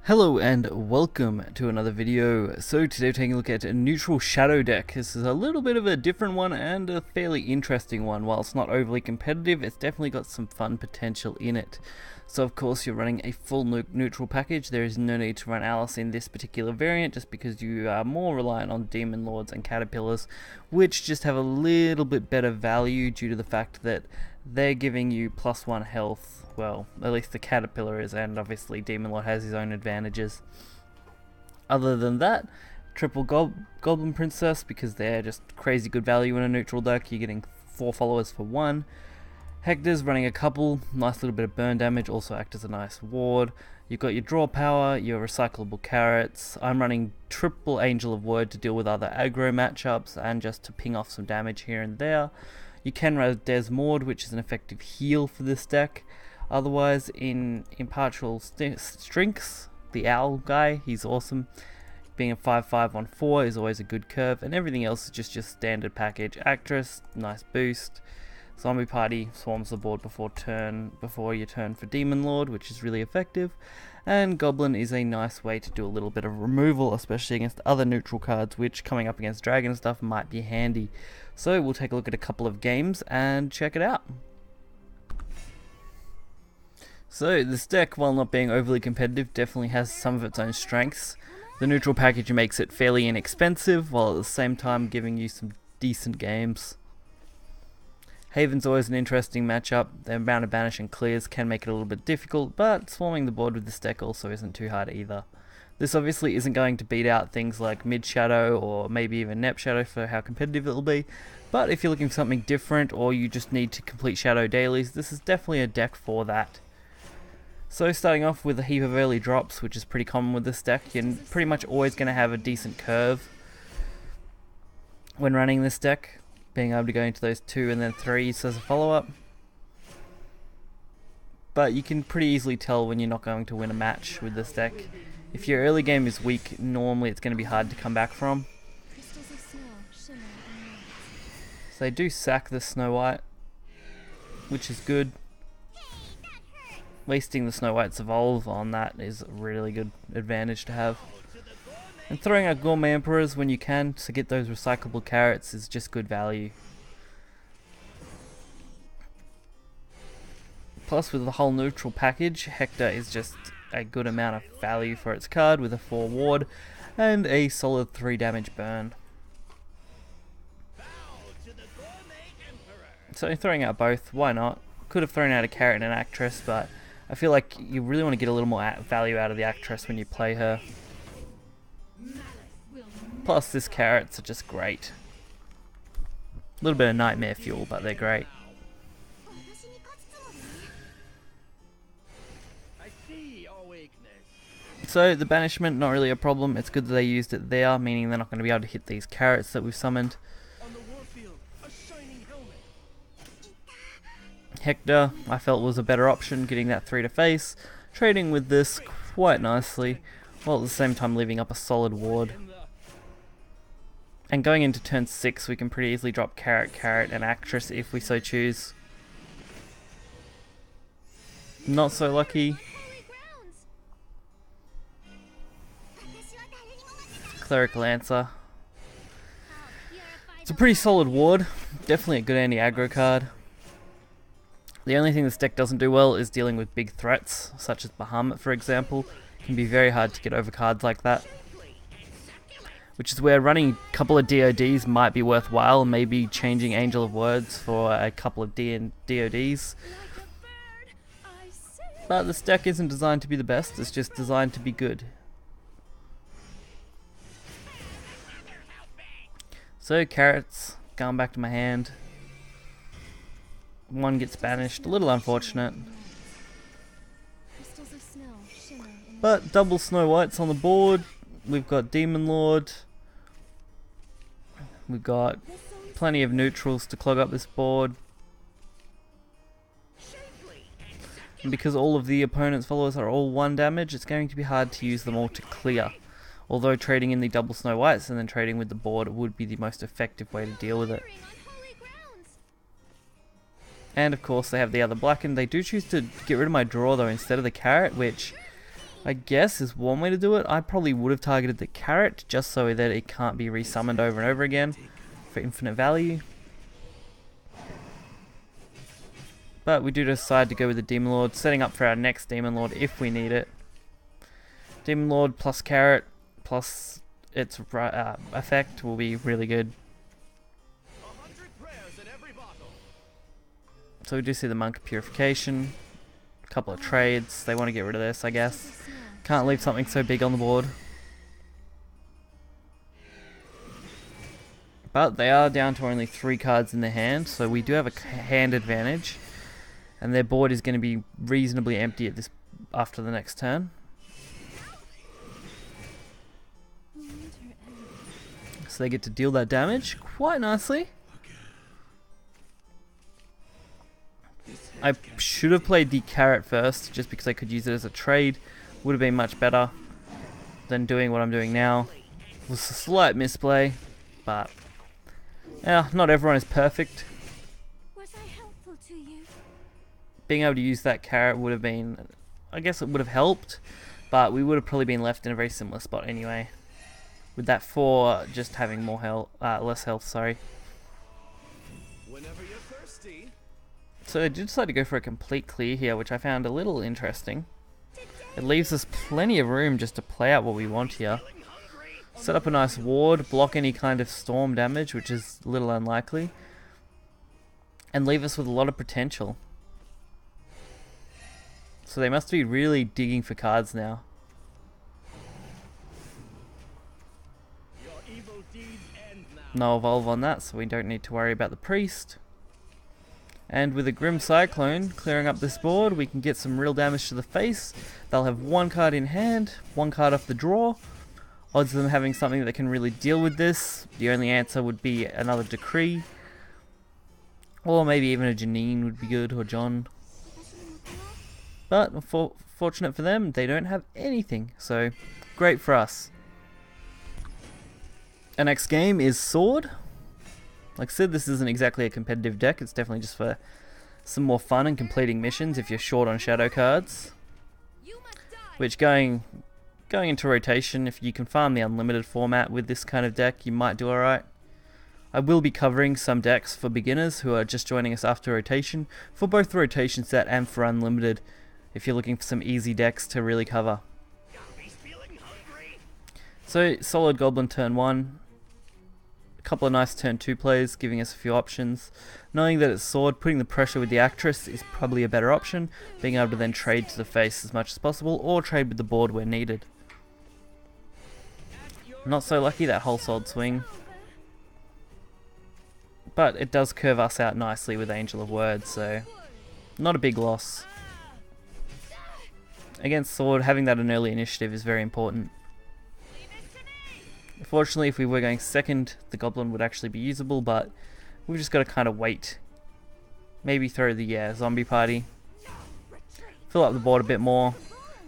Hello and welcome to another video. So today we're taking a look at a neutral shadow deck. This is a little bit of a different one and a fairly interesting one. While it's not overly competitive, it's definitely got some fun potential in it. So of course you're running a full neutral package. There is no need to run Alice in this particular variant just because you are more reliant on Demon Lords and Caterpillars, which just have a little bit better value due to the fact that they're giving you +1 health. Well, at least the Caterpillar is, and obviously Demon Lord has his own advantages. Other than that, triple Goblin Princess, because they're just crazy good value in a neutral deck. You're getting 4 followers for 1. Hector's running a couple, nice little bit of burn damage, also act as a nice ward. You've got your draw power, your recyclable carrots. I'm running triple Angel of Word to deal with other aggro matchups and just to ping off some damage here and there. You can run Desmord, which is an effective heal for this deck. Otherwise, in Impartial Strengths, the owl guy, he's awesome. Being a 5/5 on 4 is always a good curve, and everything else is just your standard package. Actress, nice boost. Zombie Party swarms the board before your turn for Demon Lord, which is really effective. And Goblin is a nice way to do a little bit of removal, especially against other neutral cards, which coming up against Dragon and stuff might be handy. So we'll take a look at a couple of games and check it out. So this deck, while not being overly competitive, definitely has some of its own strengths. The neutral package makes it fairly inexpensive, while at the same time giving you some decent games. Haven's always an interesting matchup. The amount of banish and clears can make it a little bit difficult, but swarming the board with this deck also isn't too hard either. This obviously isn't going to beat out things like Mid Shadow or maybe even Nep Shadow for how competitive it'll be, but if you're looking for something different or you just need to complete Shadow dailies, this is definitely a deck for that. So starting off with a heap of early drops, which is pretty common with this deck, you're pretty much always going to have a decent curve when running this deck, being able to go into those 2 and then 3s as a follow-up. But you can pretty easily tell when you're not going to win a match with this deck. If your early game is weak, normally it's going to be hard to come back from. So they do sack the Snow White, which is good. Wasting the Snow White's Evolve on that is a really good advantage to have. And throwing out Gourmet Emperors when you can to get those recyclable carrots is just good value. Plus with the whole neutral package, Hector is just a good amount of value for its card with a 4 ward and a solid 3 damage burn. So throwing out both, why not? Could have thrown out a carrot and an actress, but I feel like you really want to get a little more value out of the actress when you play her. Plus, this carrots are just great. A little bit of nightmare fuel, but they're great. So, the banishment, not really a problem. It's good that they used it there, meaning they're not going to be able to hit these carrots that we've summoned. Hector, I felt was a better option, getting that 3 to face, trading with this quite nicely, while at the same time leaving up a solid ward. And going into turn 6, we can pretty easily drop Carrot, and Actress if we so choose. Not so lucky. Clerical Answer. It's a pretty solid ward, definitely a good anti-aggro card. The only thing this deck doesn't do well is dealing with big threats, such as Bahamut for example. It can be very hard to get over cards like that. Which is where running a couple of DODs might be worthwhile, maybe changing Angel of Words for a couple of DODs. But this deck isn't designed to be the best, it's just designed to be good. So carrots, going back to my hand. 1 gets banished, a little unfortunate. But double Snow Whites on the board. We've got Demon Lord. We've got plenty of neutrals to clog up this board. And because all of the opponent's followers are all 1 damage, it's going to be hard to use them all to clear. Although trading in the double Snow Whites and then trading with the board would be the most effective way to deal with it. And of course they have the other black, and they do choose to get rid of my draw though instead of the carrot, which I guess is one way to do it. I probably would have targeted the carrot just so that it can't be resummoned over and over again for infinite value. But we do decide to go with the Demon Lord, setting up for our next Demon Lord if we need it. Demon Lord plus carrot plus its effect will be really good. So we do see the Monk of Purification, a couple of trades. They want to get rid of this, I guess. Can't leave something so big on the board. But they are down to only 3 cards in their hand, so we do have a hand advantage. And their board is going to be reasonably empty at this after the next turn. So they get to deal that damage quite nicely. I should have played the carrot first, just because I could use it as a trade. Would have been much better than doing what I'm doing now. It was a slight misplay, but yeah, not everyone is perfect. Was I helpful to you? Being able to use that carrot would have been, I guess it would have helped, but we would have probably been left in a very similar spot anyway. With that 4 just having more health, less health, sorry. Whenever you're thirsty. So they did decide to go for a complete clear here, which I found a little interesting. It leaves us plenty of room just to play out what we want here. Set up a nice ward, block any kind of storm damage, which is a little unlikely, and leave us with a lot of potential. So they must be really digging for cards now. No evolve on that, so we don't need to worry about the priest. And with a Grim Cyclone clearing up this board, we can get some real damage to the face. They'll have 1 card in hand, 1 card off the draw. Odds of them having something that can really deal with this, the only answer would be another Decree. Or maybe even a Janine would be good, or John. But fortunate for them, they don't have anything, so great for us. Our next game is Sword. Like I said, this isn't exactly a competitive deck, it's definitely just for some more fun and completing missions if you're short on shadow cards. Which going into rotation, if you can farm the unlimited format with this kind of deck, you might do alright. I will be covering some decks for beginners who are just joining us after rotation, for both the rotation set and for unlimited, if you're looking for some easy decks to really cover. So, solid Goblin turn 1. A couple of nice turn 2 plays, giving us a few options. Knowing that it's Sword, putting the pressure with the Actress is probably a better option, being able to then trade to the face as much as possible, or trade with the board where needed. Not so lucky that whole Sword swing. But it does curve us out nicely with Angel of Words, so not a big loss. Against Sword, having that an early initiative is very important. Fortunately, if we were going second, the Goblin would actually be usable, but we've just got to kind of wait. Maybe throw the zombie party. Fill up the board a bit more.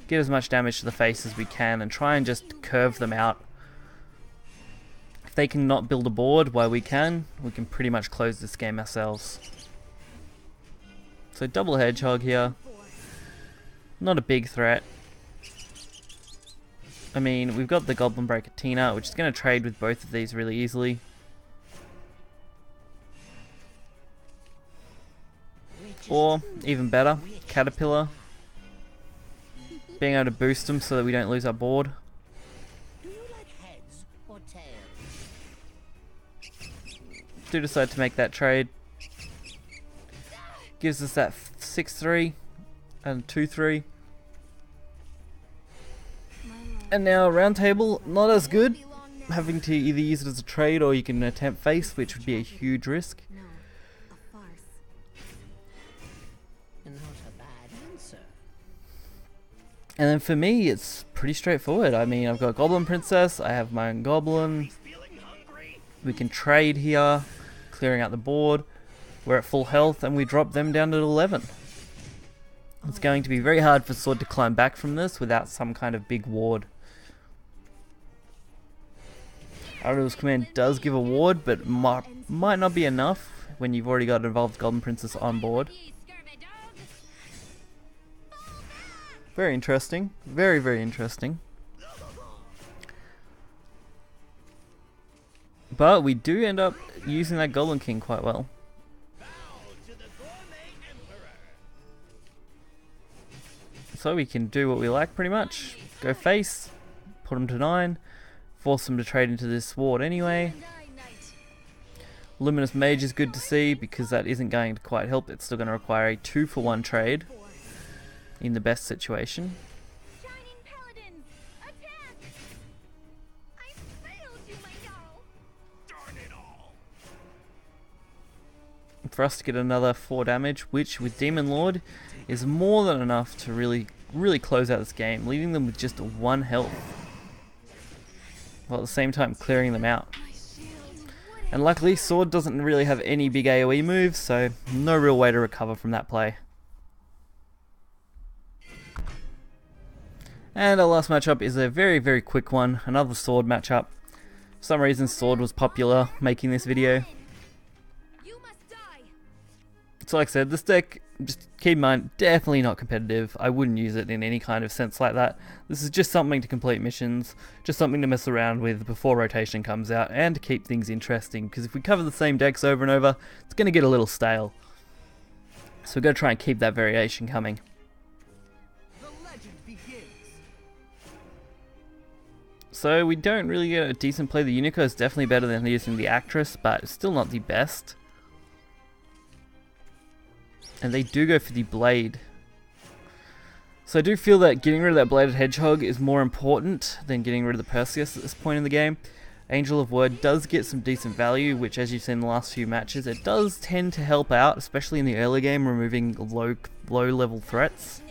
Get as much damage to the face as we can and try and just curve them out. If they can not build a board while we can pretty much close this game ourselves. So double Hedgehog here. Not a big threat. I mean, we've got the Goblin Breaker Tina, which is going to trade with both of these really easily. Or, even better, Caterpillar. Being able to boost them so that we don't lose our board. Do decide to make that trade. Gives us that 6-3 and 2-3. And now round table, not as good. Having to either use it as a trade or you can attempt face, which would be a huge risk. And then for me, it's pretty straightforward. I mean, I've got Goblin Princess, I have my own Goblin. We can trade here, clearing out the board. We're at full health and we drop them down to 11. It's going to be very hard for Sword to climb back from this without some kind of big ward. Ariel's command does give a ward, but might not be enough when you've already got an Evolved Golden Princess on board. Very interesting. Very, very interesting. But we do end up using that Goblin King quite well. So we can do what we like pretty much. Go face, put him to 9, force him to trade into this sword anyway. Luminous Mage is good to see because that isn't going to quite help. It's still going to require a 2-for-1 trade in the best situation. For us to get another 4 damage, which with Demon Lord is more than enough to really close out this game, leaving them with just 1 health, while at the same time clearing them out. And luckily Sword doesn't really have any big AoE moves, so no real way to recover from that play. And our last matchup is a very quick one, another Sword matchup. For some reason Sword was popular making this video. So like I said, this deck, just keep in mind, definitely not competitive. I wouldn't use it in any kind of sense like that. This is just something to complete missions, just something to mess around with before rotation comes out, and to keep things interesting, because if we cover the same decks over and over, it's going to get a little stale. So we're going to try and keep that variation coming. So we don't really get a decent play. The Unico is definitely better than using the Actress, but it's still not the best. And they do go for the Blade. So I do feel that getting rid of that Bladed Hedgehog is more important than getting rid of the Perseus at this point in the game. Angel of Word does get some decent value, which as you've seen in the last few matches, it does tend to help out, especially in the early game, removing low level threats.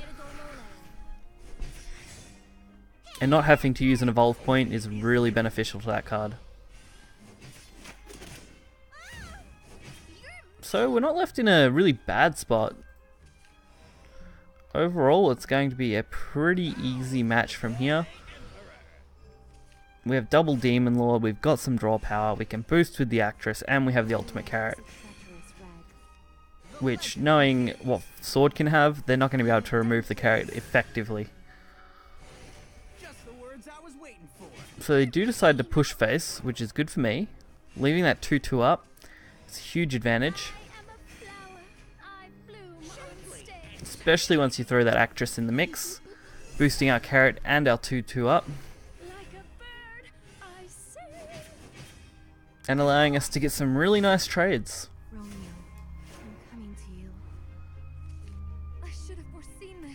And not having to use an evolve point is really beneficial to that card. So we're not left in a really bad spot. Overall, it's going to be a pretty easy match from here. We have double Demon Lord, we've got some draw power, we can boost with the Actress, and we have the ultimate carrot. Which, knowing what Sword can have, they're not going to be able to remove the carrot effectively. So they do decide to push face, which is good for me. Leaving that 2-2 up, it's a huge advantage. Especially once you throw that Actress in the mix, boosting our carrot and our 2-2 up. And allowing us to get some really nice trades.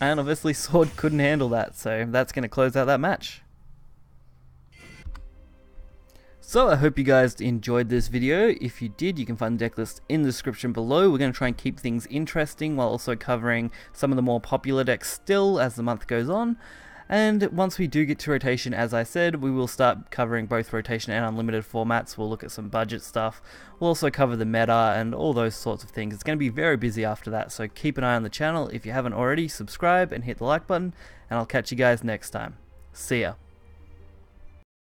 And obviously Sword couldn't handle that, so that's going to close out that match. So I hope you guys enjoyed this video. If you did, you can find the deck list in the description below. We're going to try and keep things interesting while also covering some of the more popular decks still as the month goes on. And once we do get to rotation, as I said, we will start covering both rotation and unlimited formats. We'll look at some budget stuff. We'll also cover the meta and all those sorts of things. It's going to be very busy after that, so keep an eye on the channel. If you haven't already, subscribe and hit the like button, and I'll catch you guys next time. See ya.